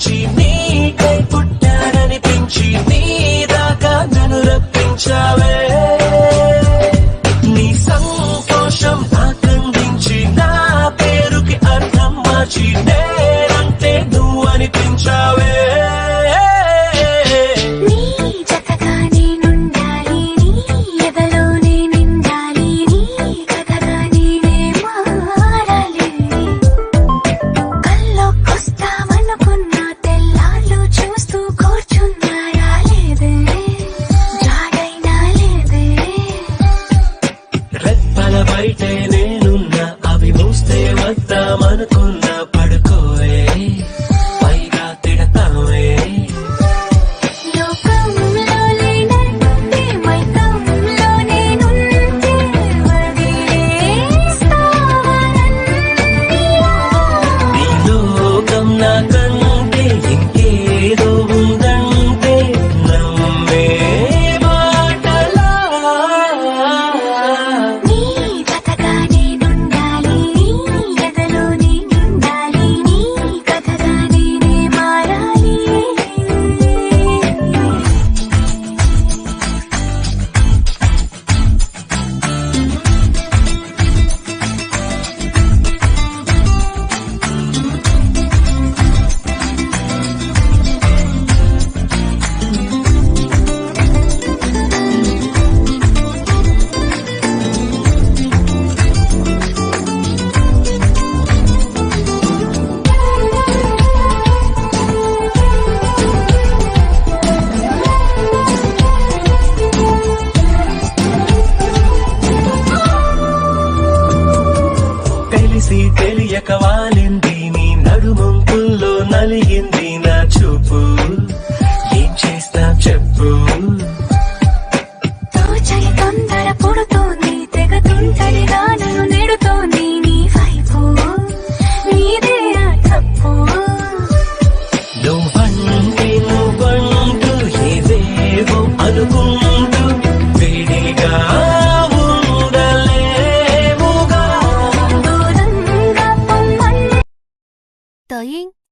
దాచి నీకై పుట్టాననిపించి నీ దాకా నన్ను రప్పించావే నీ సంతోషం నాకందించి నా పేరుకి అర్థం మార్చి నేనంటే నువ్వు అనిపించావే బయటే నేనున్నా అవి మూస్తే వద్దామనుకున్నా పడుకోవే పైగా తిడతావే నీ లోకం నాకంటే ఇంకేదో ఉందంటే నమ్మే మాటలా తెలియక వాలింది నీ నడుమంపుల్లో నలిగింది నా చూపు ఏం చేస్తా చెప్పు తొందర పుడుతోంది తెగతుంటడిగా నన్ను నెడుతోంది నీ వైపు నీదే తప్పు నువ్వంటూ ఏదేవో అనుకుంటూ వేడిగా抖音。